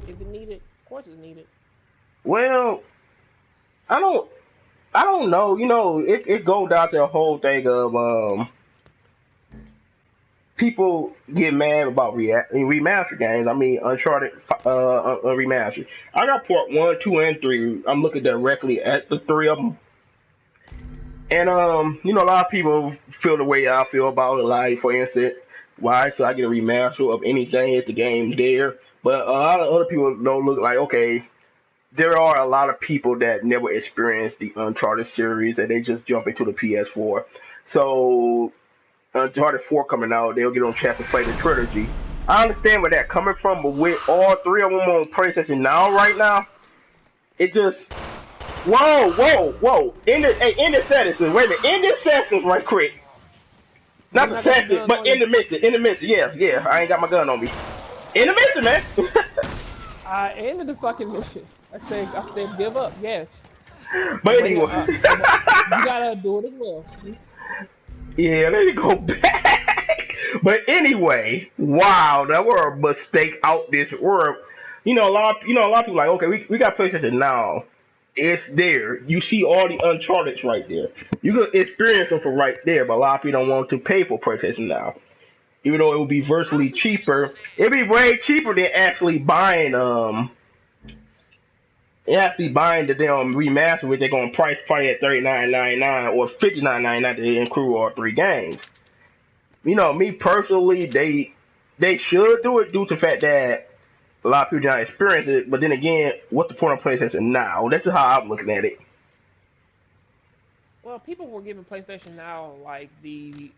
Is it needed? Of course, it's needed. Well, I don't. I don't know. It goes down to the whole thing of people get mad about remastered games. I mean, Uncharted remastered. I got part one, two, and three. I'm looking directly at the three of them, and a lot of people feel the way I feel about it. Like, for instance, why should I get a remaster of anything if the game's there? But a lot of other people don't look like, okay, there are a lot of people that never experienced the Uncharted series and they just jump into the PS4. So Uncharted 4 coming out, they'll get on chance to play the trilogy. I understand where that coming from, but with all three of them on PlayStation Now right now, it just whoa. In the sentence, wait a minute, in this sentence right quick. You Not the not got the sentence, guns but on you. in the midst, yeah. I ain't got my gun on me. In the midst, man. I ended the fucking mission. I said, give up. Yes, But bring it anyway, up. You gotta do it as well. yeah, let me go back. But anyway, wow, that were a mistake out this world. A lot of people like, okay, we got PlayStation Now. It's there. You see all the Uncharted right there. You can experience them from right there, but a lot of people don't want to pay for PlayStation Now. Even though it would be virtually Honestly, cheaper, it'd be way cheaper than actually buying the damn remaster, which they're gonna price probably at $39.99 or $59.99 to include all three games. Me personally, they should do it due to the fact that a lot of people do not experience it. But then again, what's the point of PlayStation Now? That's just how I'm looking at it. well, people were giving PlayStation Now like the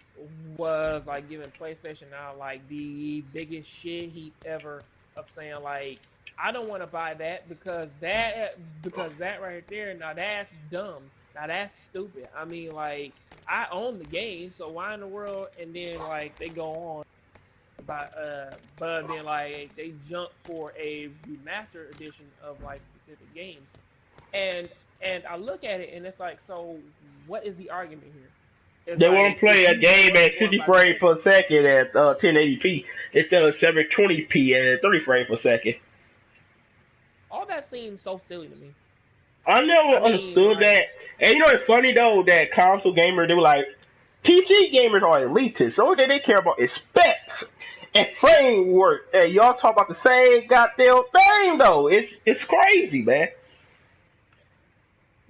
was like giving PlayStation Now like the biggest shit he ever of saying like I don't want to buy that because that right there now that's dumb. Now that's stupid. I mean like I own the game, so why in the world? And then like they go on but then like they jump for a remastered edition of like specific game. And I look at it and it's like, so what is the argument here? It's They want like to if play a you don't game want to at go and 60 buy the frames game. per second at 1080p instead of 720p at 30 frames per second. All that seems so silly to me. I never I mean, understood like, that. And it's funny though that console gamers they were like, PC gamers are elitist. So what they care about is specs and framework. And y'all talk about the same goddamn thing though. It's crazy, man.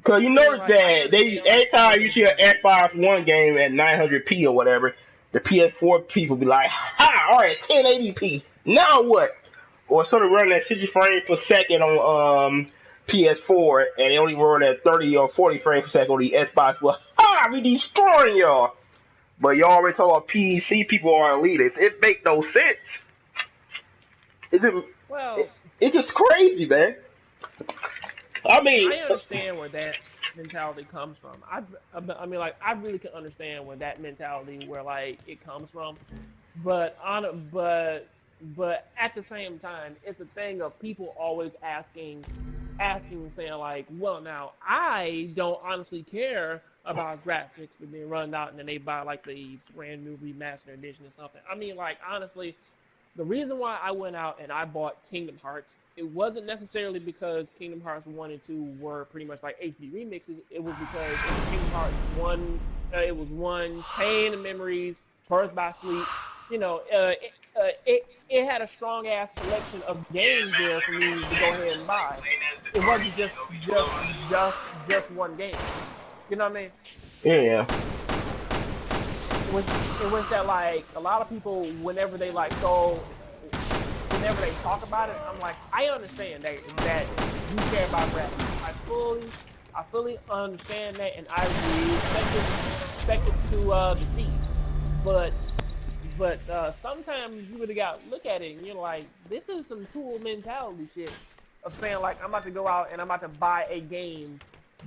Cause you I mean, notice like, I that they understand every like people time you getting see an mad. Xbox One game at 900p or whatever, the PS4 people be like, "Ha, all right, 1080p. Now what?" Or sort of running at 60 frames per second on PS4, and they only run at 30 or 40 frames per second on the Xbox. Well, we destroying y'all. But y'all already talk about PC people are elitists. It make no sense. It's just, Well, it's just crazy, man. I mean, I understand where that mentality comes from. I mean, like, I really can understand where that mentality, where like it comes from. But on, but at the same time, it's a thing of people always asking, saying like, well, now I don't honestly care about graphics being run out, and then they buy like the brand new remastered edition or something. I mean, like honestly, the reason why I went out and I bought Kingdom Hearts, it wasn't necessarily because Kingdom Hearts 1 and 2 were pretty much like HD remixes. It was because it was Kingdom Hearts 1, it was one, Chain of Memories, Birth by Sleep. You know, it had a strong ass collection of games there for me to go ahead and buy. It wasn't just one game. You know what I mean? yeah. It was that like a lot of people whenever they talk about it, I'm like, I understand that you care about graphics. I fully understand that, and I respect it to the T. But sometimes you really got to look at it, and you're like, this is some tool mentality shit of saying like I'm about to go out and I'm about to buy a game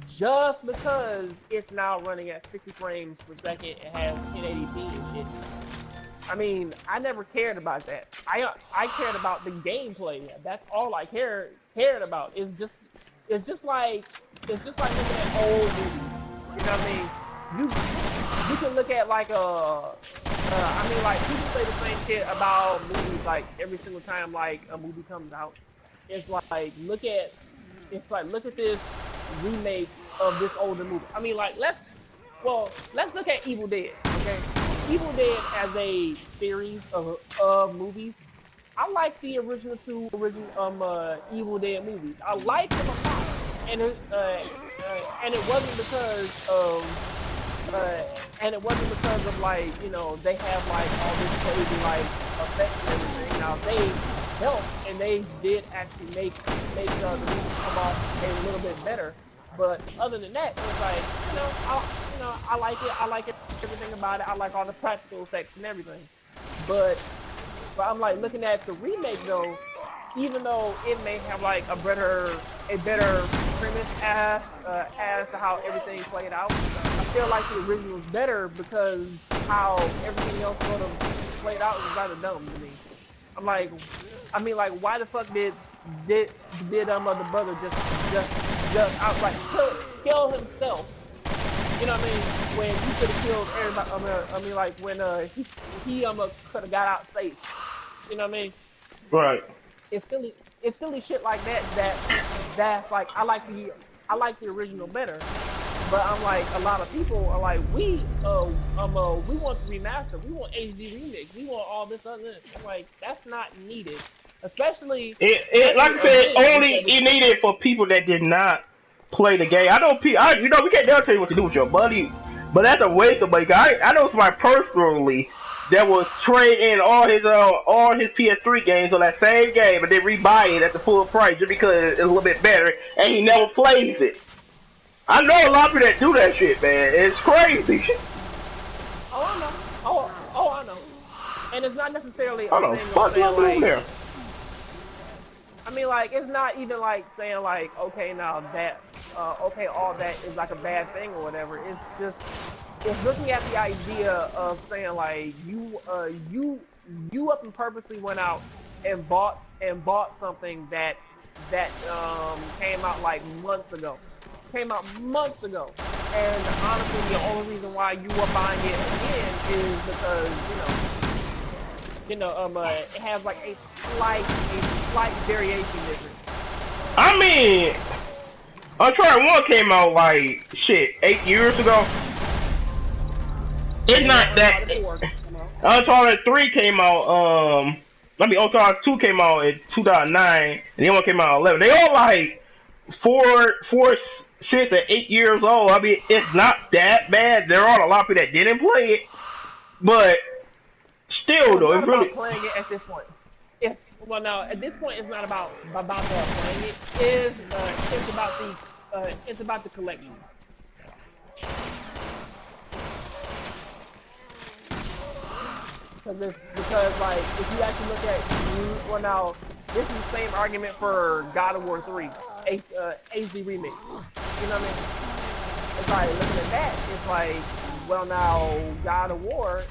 just because it's now running at 60 frames per second and has 1080p and shit. I mean, I never cared about that. I cared about the gameplay. That's all I cared about. It's just like looking at old movies. You know what I mean? You can look at like I mean like people say the same shit about movies like every single time like a movie comes out. it's like look at this remake of this older movie. I mean, like let's look at Evil Dead. Okay, Evil Dead as a series of movies. I like the original two Evil Dead movies. I like them a lot, and it wasn't because of like they have like all this crazy like effects and everything. Now they helped and they did actually make the movie come off a little bit better. But other than that, it was like I like it. I like it, everything about it. I like all the practical effects and everything. But I'm like looking at the remake though, even though it may have like a better premise as to how everything played out, I feel like the original was better because how everything else sort of played out was rather dumb to me. I mean, why the fuck did the brother just outright kill himself? You know what I mean? When he could have killed everybody. I mean, like when he could have got out safe. You know what I mean? Right. It's silly shit like that's like I like the original better. But I'm like a lot of people are like we want the remaster, we want HD remix, we want all this other. I'm like that's not needed, especially like I said, only it needed for people that did not play the game. I know we can't never tell you what to do with your buddy, but that's a waste of money. I know somebody personally that will trade in all his PS3 games on that same game, and then rebuy it at the full price just because it's a little bit better, and he never plays it. I know a lot of people that do that shit, man. It's crazy. Oh, I know. Oh, I know. And it's not necessarily. I don't fuck like, there. I mean, like, it's not even like saying like, okay, now that, all that is like a bad thing or whatever. It's just, it's looking at the idea of saying like, you up and purposely went out and bought something that came out like months ago. And honestly, the only reason why you were buying it again is because it has like a slight variation difference. I mean, Uncharted 1 came out like 8 years ago. It's not that. Uncharted 3 came out. Uncharted 2 came out in 2009, and the other one came out in 11. They all like 4, 6, and 8 years old. I mean, it's not that bad. There are a lot of people that didn't play it, but still, though, it's really playing it at this point. At this point, it's not about playing it. It's about the collection. Because like if you actually look at this is the same argument for God of War 3 HD remix. You know what I mean? It's like looking at that, it's like now God of War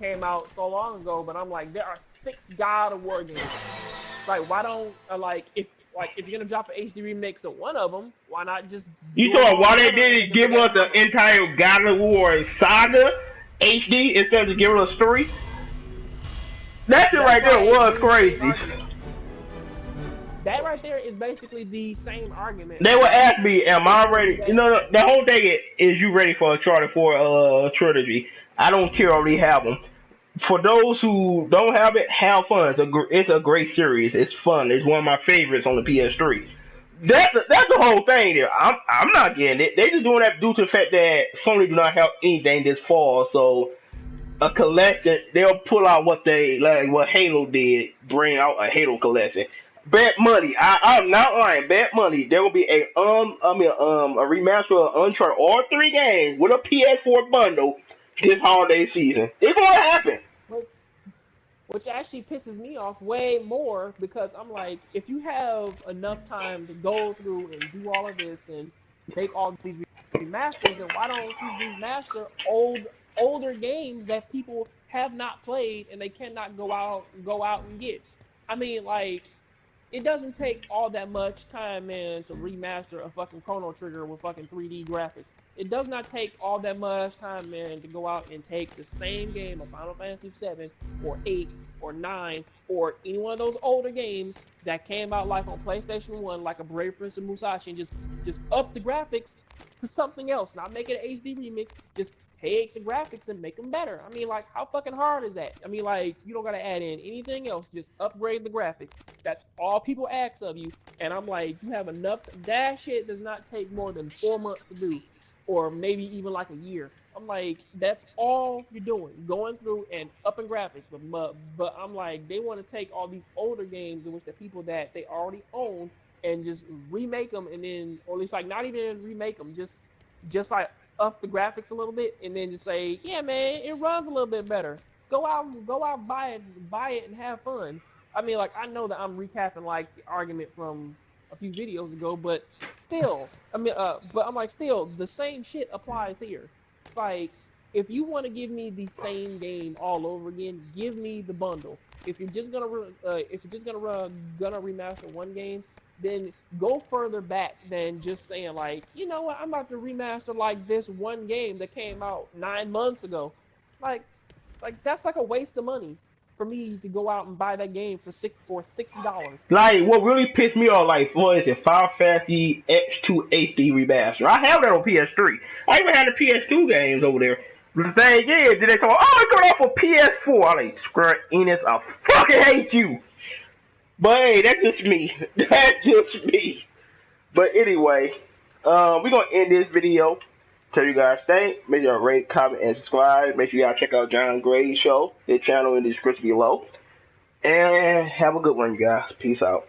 came out so long ago, but I'm like there are 6 God of War games. Like why don't if you're gonna drop an HD remix of one of them, why not just? You thought why they didn't give us the entire God of War saga HD instead of giving us 3? That shit right there was crazy. That right there is basically the same argument. They would ask me, am I ready? The whole thing is you ready for Uncharted 4 trilogy? I don't care, already have them. For those who don't have it, have fun. It's a great series. It's fun. It's one of my favorites on the PS3. That's the whole thing there. I'm not getting it. They just doing that due to the fact that Sony do not have anything this fall, so a collection, they'll pull out what Halo did, bring out a Halo collection. Bet money, I'm not lying. Bet money, there will be a remaster of Uncharted, all 3 games with a PS4 bundle this holiday season. It's gonna happen. Which actually pisses me off way more because I'm like, if you have enough time to go through and do all of this and make all these remasters, then why don't you remaster older games that people have not played and they cannot go out and get? I mean, like, it doesn't take all that much time, man, to remaster a fucking Chrono Trigger with fucking 3D graphics. It does not take all that much time, man, to go out and take the same game of Final Fantasy 7 or 8 or 9 or any one of those older games that came out like on PlayStation 1, like a Brave Prince of Musashi, and just up the graphics to something else. Not make it an HD remix, just take the graphics and make them better. I mean, like, how fucking hard is that? I mean, like, you don't gotta add in anything else, just upgrade the graphics. That's all people ask of you. And I'm like, you have enough that shit does not take more than 4 months to do, or maybe even like a year. I'm like, that's all you're doing, going through and upping graphics. But I'm like, they want to take all these older games in which the people that they already own and just remake them, and then, or at least like not even remake them, just like up the graphics a little bit, and then just say, yeah, man, it runs a little bit better. Go out, buy it, and have fun. I mean, like, I know that I'm recapping like the argument from a few videos ago, but still, I mean, but I'm like, still, the same shit applies here. It's like, if you want to give me the same game all over again, give me the bundle. If you're just gonna remaster one game, then go further back than just saying like, you know what, I'm about to remaster like this one game that came out 9 months ago. Like that's like a waste of money for me to go out and buy that game for $60. Like, what really pissed me off, like, what is it, Final Fantasy X2 HD Remaster. I have that on PS3. I even had the PS2 games over there. The thing is, did they talk, oh, it's going off for PS4. I'm like, Square Enix, I fucking hate you. But hey, that's just me. That's just me. But anyway, we're going to end this video. Tell you guys thanks. Make sure you rate, comment, and subscribe. Make sure y'all check out Jongravesshow, his channel in the description below. And have a good one, you guys. Peace out.